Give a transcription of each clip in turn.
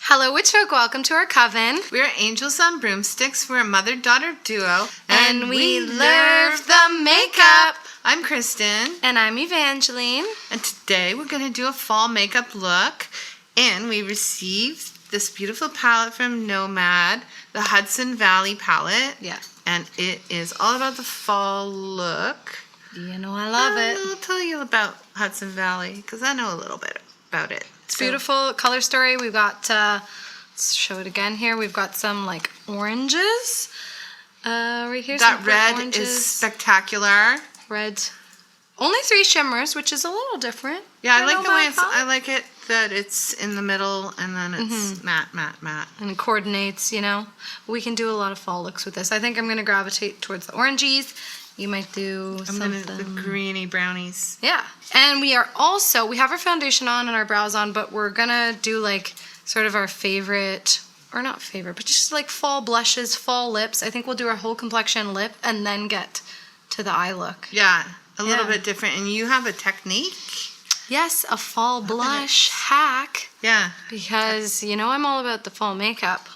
Hello, witch folk. Welcome to our coven. We're angels on broomsticks. We're a mother-daughter duo. And we love the makeup. I'm Kristen. And I'm Evangeline. And today we're going to do a fall makeup look. And we received this beautiful palette from Nomad, the Hudson Valley palette. Yeah. And it is all about the fall look. You know I love it. I'll tell you about Hudson Valley because I know a little bit about it. It's beautiful color story. We've got, let's show it again here. We've got some like oranges. Right here. That red is spectacular. Red. Only 3 shimmers, which is a little different. Yeah, I like the way I like it that it's in the middle and then it's matte. And it coordinates, you know. We can do a lot of fall looks with this. I think I'm going to gravitate towards the oranges. You might do the greeny brownies. Yeah. And we have our foundation on and our brows on, but we're going to do like sort of our favorite, or not favorite, but just like fall blushes, fall lips. I think we'll do our whole complexion lip and then get to the eye look. Yeah, a little bit different. And you have a technique? Yes, a fall blush hack. Yeah. Because, you know, I'm all about the fall makeup.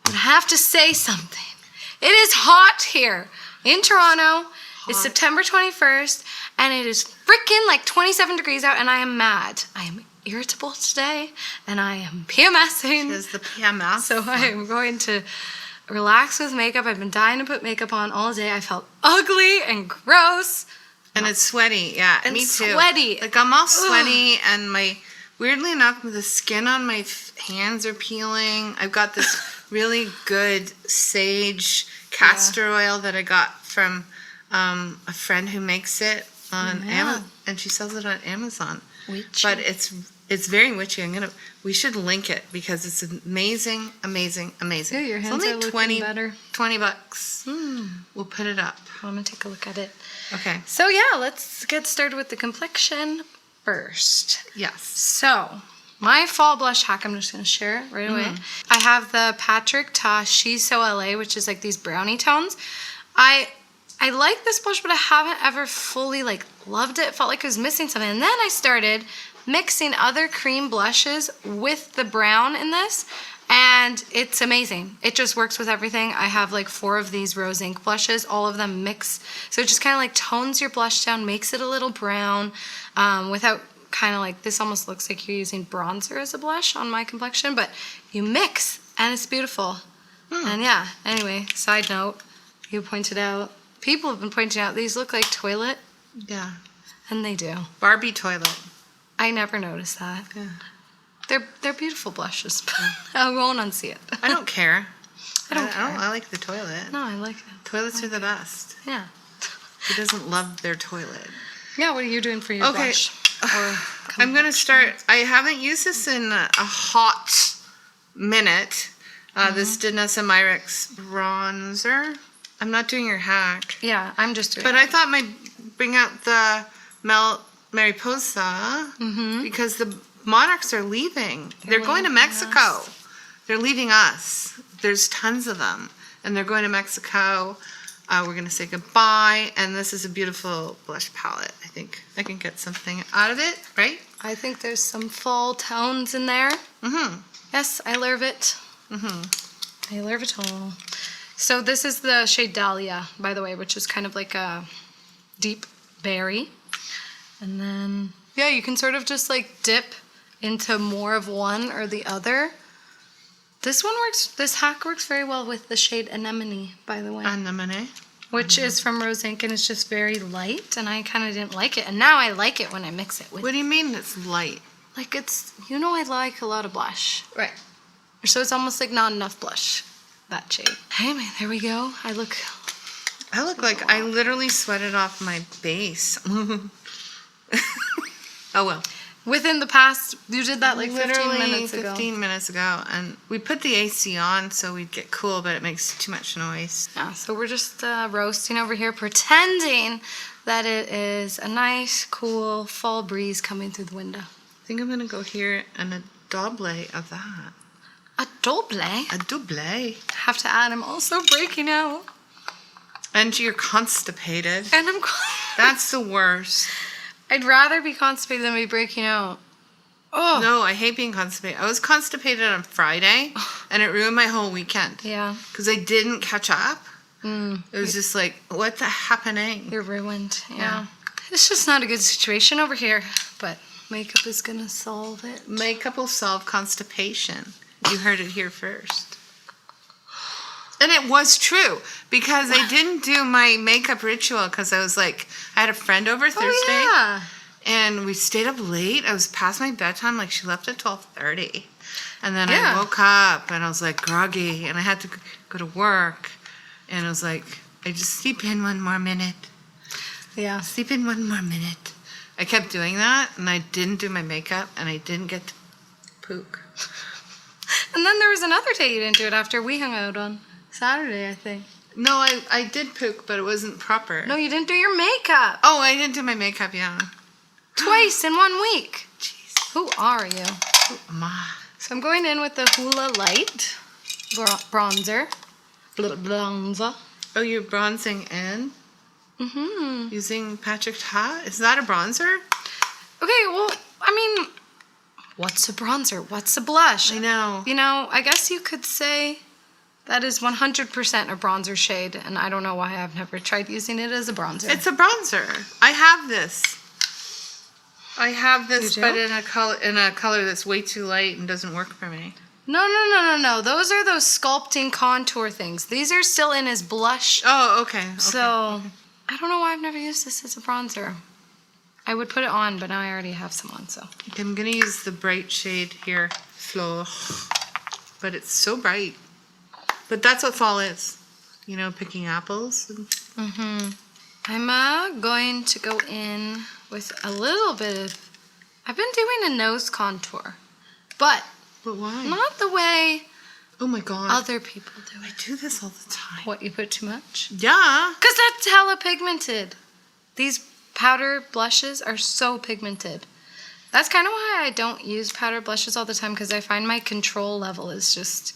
But I have to say something. It is hot here in Toronto. It's September 21st, and it is freaking like 27 degrees out, and I am mad. I am irritable today, and I am PMSing. It's the PMS. So I am going to relax with makeup. I've been dying to put makeup on all day. I felt ugly and gross. And it's sweaty, yeah. And me too. Sweaty. Like I'm all sweaty, and weirdly enough, the skin on my hands are peeling. I've got this really good sage castor oil that I got from a friend who makes it on Amazon, and she sells it on Amazon. Witchy. But it's very witchy. We should link it because it's amazing. Yeah, your hands it's only are looking better. $20. We'll put it up. I'm gonna take a look at it. Okay. So yeah, let's get started with the complexion first. Yes. So my fall blush hack, I'm just gonna share it right away. I have the Patrick Ta She's So LA, which is like these brownie tones. I like this blush, but I haven't ever fully like loved it. Felt like it was missing something. And then I started mixing other cream blushes with the brown in this, and it's amazing. It just works with everything. I have like 4 of these rose ink blushes, all of them mix. So it just kind of like tones your blush down, makes it a little brown, without kind of like, this almost looks like you're using bronzer as a blush on my complexion, but you mix and it's beautiful. And yeah, anyway, side note, you pointed out, people have been pointing out these look like toilet. Yeah. And they do. Barbie toilet. I never noticed that. Yeah. They're beautiful blushes, but I won't unsee it. I don't care. I don't care. I like the toilet. No, I like it. Toilets are the best. Yeah. Who doesn't love their toilet? Yeah, what are you doing for your blush? I'm going to start. I haven't used this in a hot minute. This Danessa Myricks bronzer. I'm not doing your hack. Yeah, I'm just doing But I thought I'd bring out the Mariposa because the monarchs are leaving. They're going to Mexico. They're leaving us. There's tons of them. And they're going to Mexico. We're going to say goodbye. And this is a beautiful blush palette. I think I can get something out of it, right? I think there's some fall tones in there. Yes, I love it. I love it all. So this is the shade Dahlia, by the way, which is kind of like a deep berry. And then, yeah, you can sort of just like dip into more of one or the other. This hack works very well with the shade Anemone, by the way. Anemone. Which is from Rose Ink, and it's just very light, and I kind of didn't like it. And now I like it when I mix it with. What do you mean it's light? Like it's, you know, I like a lot of blush. Right. So it's almost like not enough blush, that shade. Anyway, there we go. I look like I literally sweated off my base. Oh well. Within the past, you did that like literally 15 minutes ago. And we put the AC on so we'd get cool, but it makes too much noise. Yeah, so we're just roasting over here, pretending that it is a nice, cool fall breeze coming through the window. I think I'm going to go here and a double of that. A double? A double. I have to add, I'm also breaking out. And you're constipated. And I'm That's the worst. I'd rather be constipated than be breaking out. Oh. No, I hate being constipated. I was constipated on Friday, and it ruined my whole weekend. Yeah. Because I didn't catch up. It was just like, what's happening? You're ruined. Yeah. It's just not a good situation over here, but makeup is going to solve it. Makeup will solve constipation. You heard it here first. And it was true, because I didn't do my makeup ritual because I was like, I had a friend over Thursday. Oh, yeah. And we stayed up late. I was past my bedtime. Like, she left at 12:30. And then Yeah. I woke up, and I was, like, groggy. And I had to go to work. And I was like, I just sleep in one more minute. Yeah. Sleep in one more minute. I kept doing that, and I didn't do my makeup, and I didn't get to pook. And then there was another day you didn't do it after we hung out on Saturday, I think. No, I did pook, but it wasn't proper. No, you didn't do your makeup. Oh, I didn't do my makeup, yeah. Twice in 1 week. Jeez. Who are you? Who am I? So I'm going in with the Hoola Light bronzer. Bronzer. Oh, you're bronzing in? Mm-hmm. Using Patrick Ta? Is that a bronzer? Okay, well, I mean, what's a bronzer? What's a blush? I know. You know, I guess you could say that is 100% a bronzer shade, and I don't know why I've never tried using it as a bronzer. It's a bronzer. I have this. I have this, You do? but in a color that's way too light and doesn't work for me. No. Those are those sculpting contour things. These are still in as blush. Oh, okay. So, I don't know why I've never used this as a bronzer. I would put it on, but now I already have some on, so. I'm going to use the bright shade here, Fleur. But it's so bright. But that's what fall is. You know, picking apples. Mm-hmm. I'm going to go in with a little bit of... I've been doing a nose contour, but why? not the way Oh my god. other people do I it. do this all the time. What, you put too much? Yeah. Because that's hella pigmented. These powder blushes are so pigmented. That's kind of why I don't use powder blushes all the time, because I find my control level is just,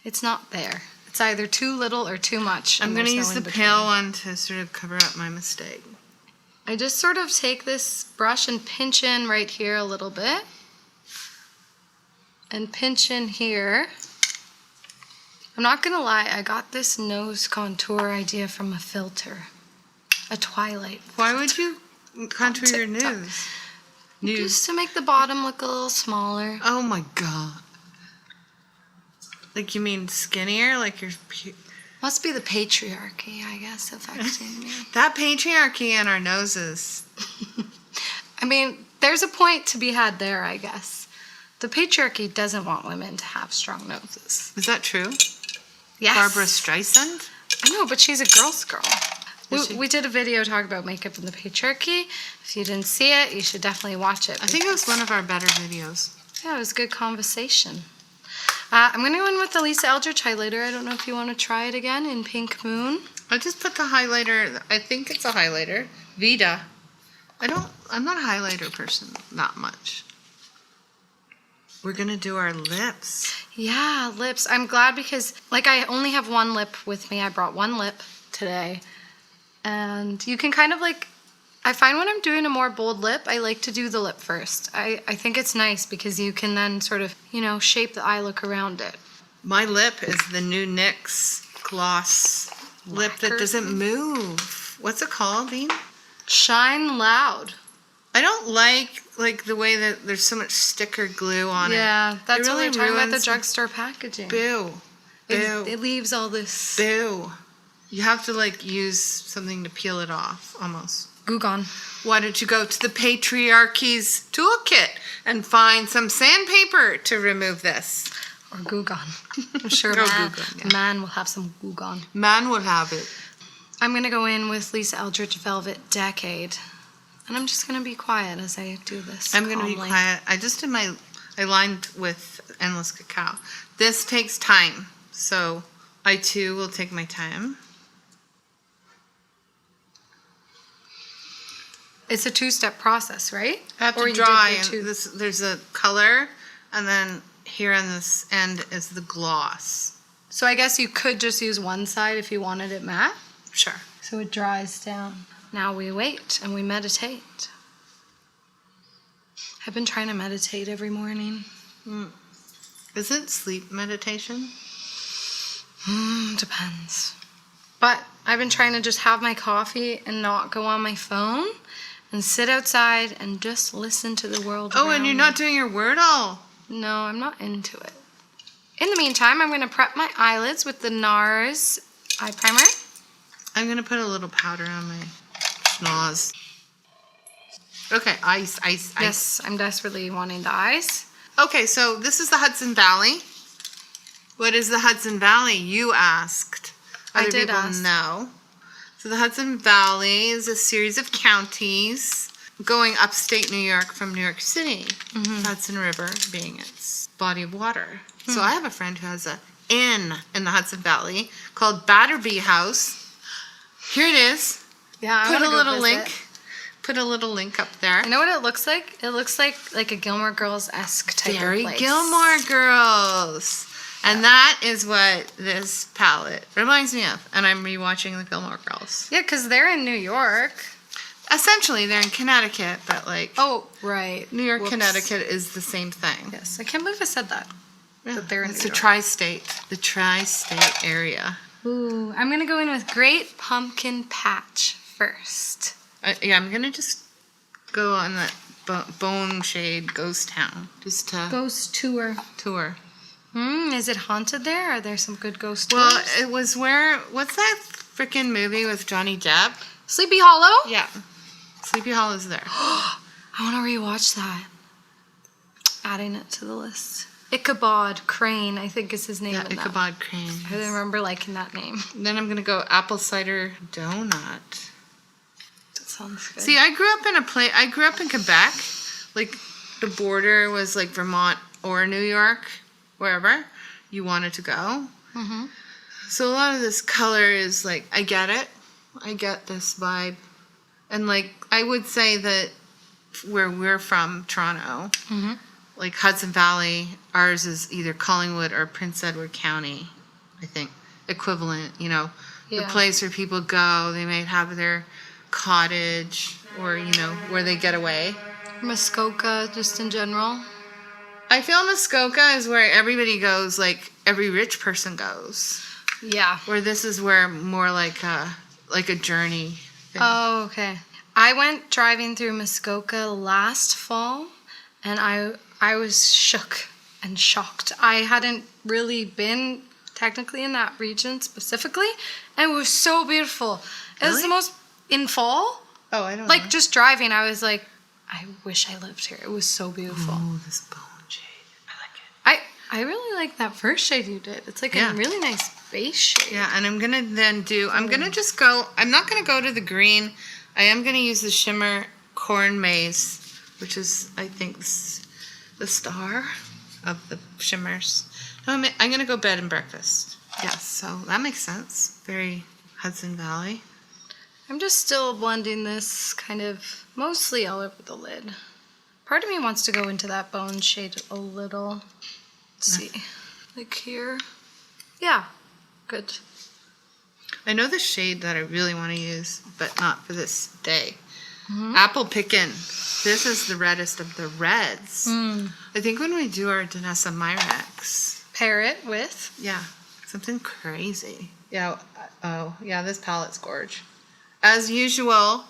it's not there. It's either too little or too much. I'm and going to there's use no the in pale between. one to sort of cover up my mistake. I just sort of take this brush and pinch in right here a little bit. And pinch in here. I'm not going to lie, I got this nose contour idea from a filter. A Twilight. Why would you contour your TikTok. nose? Just to make the bottom look a little smaller. Oh my god. Like, you mean skinnier? Like you're... Must be the patriarchy, I guess, affecting me. That patriarchy in our noses. I mean, there's a point to be had there, I guess. The patriarchy doesn't want women to have strong noses. Is that true? Yes. Barbara Streisand? I know, but she's a girl's girl. Is she? We did a video talking about makeup and the patriarchy. If you didn't see it, you should definitely watch it. I think it was one of our better videos. Yeah, it was a good conversation. I'm going to go in with the Lisa Eldridge highlighter. I don't know if you want to try it again in Pink Moon. I just put the highlighter, I think it's a highlighter. Vita. I'm not a highlighter person that much. We're going to do our lips. Yeah, lips. I'm glad because, like, I only have one lip with me. I brought one lip today. And you can kind of, like, I find when I'm doing a more bold lip, I like to do the lip first. I think it's nice because you can then sort of, you know, shape the eye look around it. My lip is the new NYX gloss lip that Lacquer doesn't thing? move. What's it called, Dean? Shine Loud. I don't like the way that there's so much sticker glue on it. Yeah, that's It really what we're talking about, the ruins- drugstore packaging. Boo. Boo. It leaves all this Boo. You have to like use something to peel it off, almost. goo gone. Why don't you go to the patriarchy's toolkit and find some sandpaper to remove this? Or goo gone. I'm sure Or man, goo gone, yeah. man will have some goo gone. Man would have it. I'm going to go in with Lisa Eldridge Velvet Decade. And I'm just going to be quiet as I do this. I'm going to be calmly. quiet. I lined with Endless Cacao. This takes time, so I too will take my time. It's a two-step process, right? I have Or to you dry, did and the two- there's a color, and then here on this end is the gloss. So I guess you could just use one side if you wanted it matte. Sure. So it dries down. Now we wait and we meditate. I've been trying to meditate every morning. Isn't sleep meditation? Depends. But I've been trying to just have my coffee and not go on my phone and sit outside and just listen to the world Oh, around and you're me. not doing your Wordle. No, I'm not into it. In the meantime, I'm going to prep my eyelids with the NARS eye primer. I'm going to put a little powder on my schnoz. Okay, ice. Yes, I'm desperately wanting the eyes. Okay, so this is the Hudson Valley. What is the Hudson Valley, you asked? I Other did people ask. know. So the Hudson Valley is a series of counties going upstate New York from New York City. Hudson River being its body of water. So I have a friend who has an inn in the Hudson Valley called Batterby House. Here it is. Yeah, I Put want a to go little visit. link. Put a little link up there. You know what it looks like? It looks like a Gilmore Girls-esque type Very of place. Gilmore Girls. And that is what this palette reminds me of. And I'm rewatching the Gilmore Girls. Yeah, because they're in New York. Essentially, they're in Connecticut, but like Oh, right. New York, Whoops. Connecticut is the same thing. Yes, I can't believe I said that. Yeah, That they're in it's New the York. tri-state area. Ooh, I'm going to go in with Great Pumpkin Patch first. Yeah, I'm gonna just go on that Bone Shade Ghost Town just to Ghost tour. tour. Is it haunted there? Are there some good ghost tours? Well, it was what's that freaking movie with Johnny Depp? Sleepy Hollow? Yeah, Sleepy Hollow's there. I want to rewatch that. Adding it to the list. Ichabod Crane, I think is his name. Yeah, in that. Ichabod Crane. I remember liking that name. Then I'm gonna go apple cider donut. That sounds good. See, I grew up in Quebec. Like the border was like Vermont or New York, wherever you wanted to go. Mm-hmm. So a lot of this color is like, I get it. I get this vibe. And like, I would say that where we're from, Toronto, Mm-hmm. like Hudson Valley, ours is either Collingwood or Prince Edward County, I think. Equivalent, the Yeah. place where people go. They might have their cottage or, where they get away. Muskoka, just in general. I feel Muskoka is where everybody goes, like every rich person goes. Yeah. Where this is where more like a journey thing. Oh, okay. I went driving through Muskoka last fall, and I was shook and shocked. I hadn't really been technically in that region specifically, and it was so beautiful. It was Really? the most in fall. Oh, I don't know. Like just driving, I was like, I wish I lived here. It was so beautiful. Oh, this bone shade. I like it. I really like that first shade you did. It's like Yeah. a really nice base shade. Yeah, and I'm going to just go, I'm not going to go to the green. I am going to use the shimmer corn maze, which is, I think, the star of the shimmers. No, I'm going to go bed and breakfast. Yes, so that makes sense. Very Hudson Valley. I'm just still blending this kind of mostly all over the lid. Part of me wants to go into that bone shade a little. Let's see. Like here. Yeah. Good. I know the shade that I really want to use, but not for this day. Apple Pickin'. This is the reddest of the reds. I think when we do our Danessa Myrex. Pair it with. Yeah, something crazy. Yeah, this palette's gorge. As usual,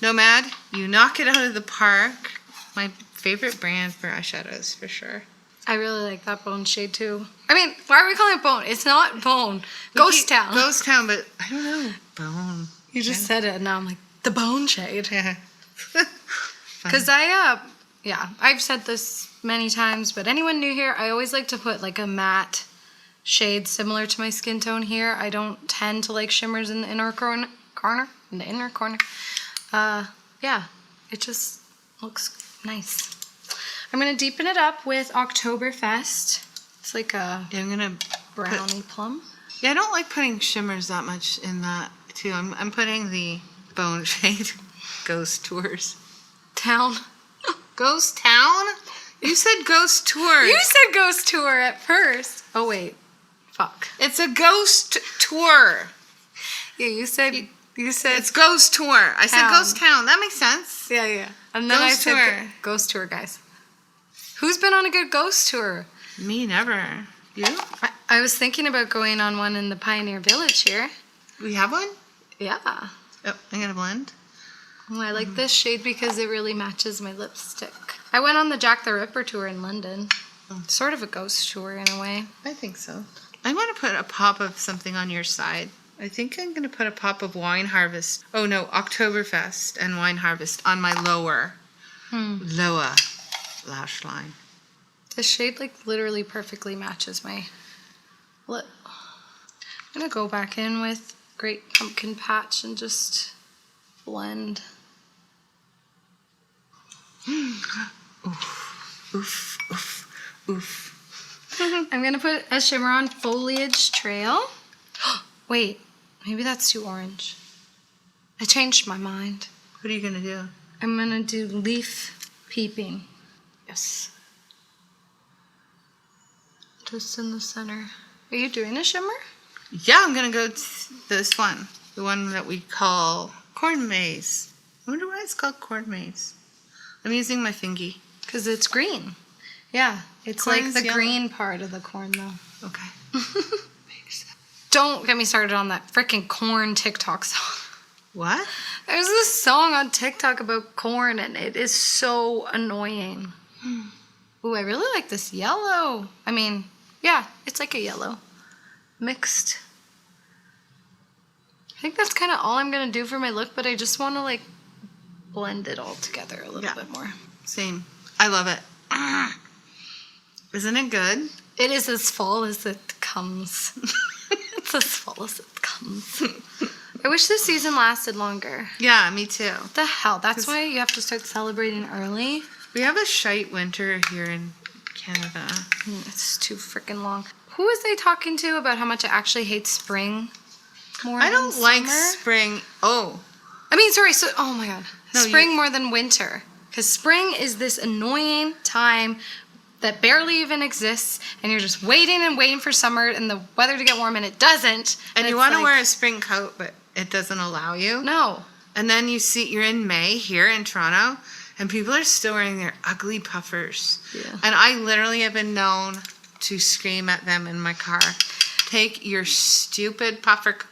Nomad, you knock it out of the park. My favorite brand for eyeshadows, for sure. I really like that bone shade too. I mean, why are we calling it bone? It's not bone. Ghost Town. Ghost Town, but I don't know. Bone. You just said it, and now I'm like, the bone shade. Yeah. Because I've said this many times, but anyone new here, I always like to put like a matte shade similar to my skin tone here. I don't tend to like shimmers in the inner corner. Yeah, it just looks nice. I'm going to deepen it up with Oktoberfest. It's like a I'm gonna brownie plum. Yeah, I don't like putting shimmers that much in that too. I'm putting the bone shade Ghost Tours. Town. Ghost Town? You said Ghost Tours. You said ghost tour at first. Oh, wait. Fuck. It's a ghost tour. Yeah, you said You said It's ghost tour. I said Town. ghost town. That makes sense. yeah. And then Ghost I said tour. ghost tour, guys. Who's been on a good ghost tour? Me, never. You? I was thinking about going on one in the Pioneer Village here. We have one? Yeah. Oh, I'm gonna blend. Oh, I like this shade because it really matches my lipstick. I went on the Jack the Ripper tour in London. Sort of a ghost tour in a way. I think so. I want to put a pop of something on your side. I think I'm going to put a pop of Wine Harvest. Oh no, Oktoberfest and Wine Harvest on my lower lash line. This shade like literally perfectly matches my lip. I'm going to go back in with Great Pumpkin Patch and just blend. Oof, oof, oof, oof. I'm going to put a shimmer on Foliage Trail. Wait, maybe that's too orange. I changed my mind. What are you going to do? I'm going to do Leaf Peeping. Yes. Just in the center. Are you doing a shimmer? Yeah, I'm going to go to this one. The one that we call corn maze. I wonder why it's called corn maze. I'm using my fingy. Because it's green. Yeah, it's Corn like is the yellow. green part of the corn, though. Okay. Don't get me started on that freaking corn TikTok song. What? There's this song on TikTok about corn, and it is so annoying. Ooh, I really like this yellow. I mean, yeah, it's like a yellow. Mixed. I think that's kind of all I'm going to do for my look, but I just want to, like, blend it all together a little bit more. Same. I love it. Isn't it good? It is as fall as it comes. It's as fall as it comes. I wish this season lasted longer. Yeah, me too. What the hell? That's why you have to start celebrating early. We have a shite winter here in Canada. It's too freaking long. Who was they talking to about how much I actually hate spring more I than don't like summer? spring. Oh. I mean, sorry. So, oh my god, No, spring more than winter. Because spring is this annoying time that barely even exists, and you're just waiting and waiting for summer and the weather to get warm, and it doesn't. And you it's want to like, wear a spring coat, but it doesn't allow you. No. And then you're in May here in Toronto, and people are still wearing their ugly puffers. Yeah. And I literally have been known to scream at them in my car. Take your stupid parka.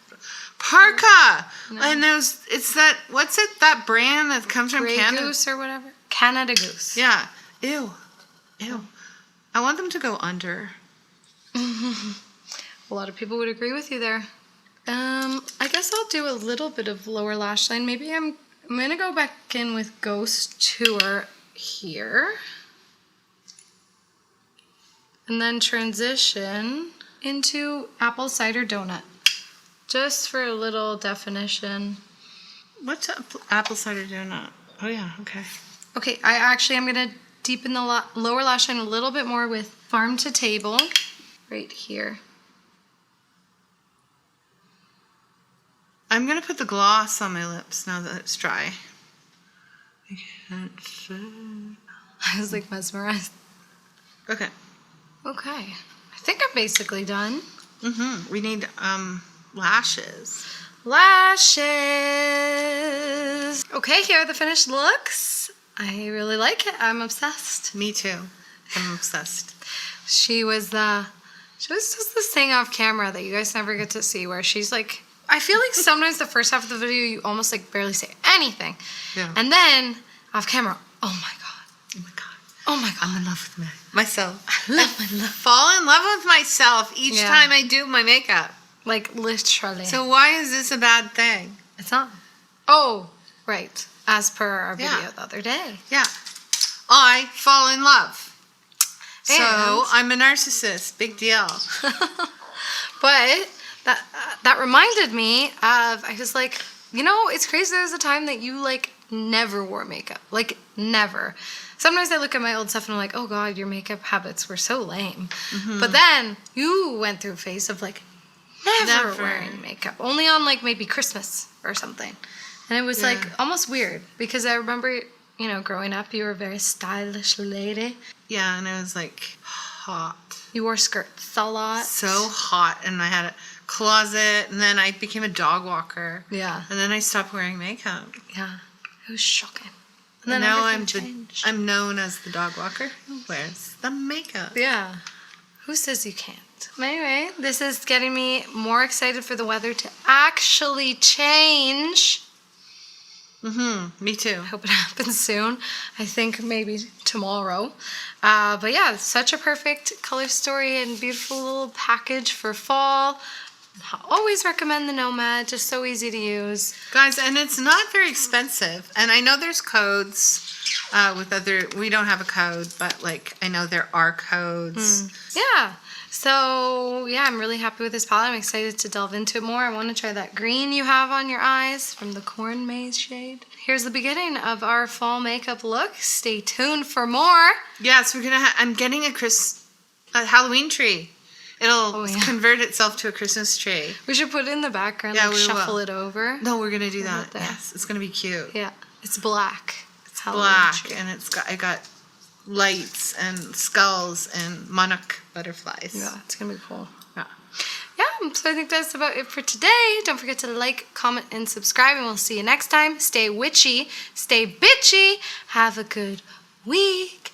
No. And it's that brand that comes from Grey Canada? Goose or whatever. Canada Goose. Yeah. Ew. I want them to go under. A lot of people would agree with you there. I guess I'll do a little bit of lower lash line. Maybe I'm gonna go back in with Ghost Tour here. And then transition into Apple Cider Donut. Just for a little definition. What's apple cider donut? Oh yeah, okay. Okay, I'm gonna deepen the lower lash line a little bit more with Farm to Table right here. I'm gonna put the gloss on my lips now that it's dry. I can't say. I was like mesmerized. Okay. Okay, I think I'm basically done. We need lashes. Lashes. Okay, here are the finished looks. I really like it. I'm obsessed. Me too. I'm obsessed. She was just this thing off camera that you guys never get to see where she's like, I feel like sometimes the first half of the video you almost like barely say anything. Yeah. And then off camera, oh my god. Oh my god. Oh my god. I'm in love with myself. I Fall in love with myself each time I do my makeup. Like literally. So why is this a bad thing? It's not. Oh, right. As per our video Yeah. the other day. Yeah. I fall in love. So And- I'm a narcissist. Big deal. But that reminded me of, I was like, you know, it's crazy. There was a time that you like never wore makeup. Like never. Sometimes I look at my old stuff and I'm like, oh god, your makeup habits were so lame. But then you went through a phase of like never wearing makeup. Only on like maybe Christmas or something. And it was like almost weird because I remember, you know, growing up, you were a very stylish lady. Yeah, and I was like, hot. You wore skirts a lot. So hot. And I had a closet. And then I became a dog walker. Yeah. And then I stopped wearing makeup. Yeah. It was shocking. And And then now everything changed. I'm known as the dog walker who wears the makeup. Yeah. Who says you can't? Anyway, this is getting me more excited for the weather to actually change. Me too. I hope it happens soon. I think maybe tomorrow. But yeah, such a perfect color story and beautiful little package for fall. I always recommend the Nomad, just so easy to use. Guys, and it's not very expensive. And I know there's codes with other, we don't have a code, but like I know there are codes. Yeah. So yeah, I'm really happy with this palette. I'm excited to delve into it more. I want to try that green you have on your eyes from the Corn Maze shade. Here's the beginning of our fall makeup look. Stay tuned for more. Yes, we're gonna. I'm getting a Halloween tree. It'll convert itself to a Christmas tree. We should put it in the background, Yeah, like we shuffle will. it over. No, we're gonna do Put it that. there. Yes, it's gonna be cute. Yeah, it's black. It's Halloween Black, tree. and I got lights and skulls and monarch butterflies. Yeah, it's gonna be cool. Yeah. Yeah, so I think that's about it for today. Don't forget to like, comment, and subscribe, and we'll see you next time. Stay witchy, stay bitchy. Have a good week.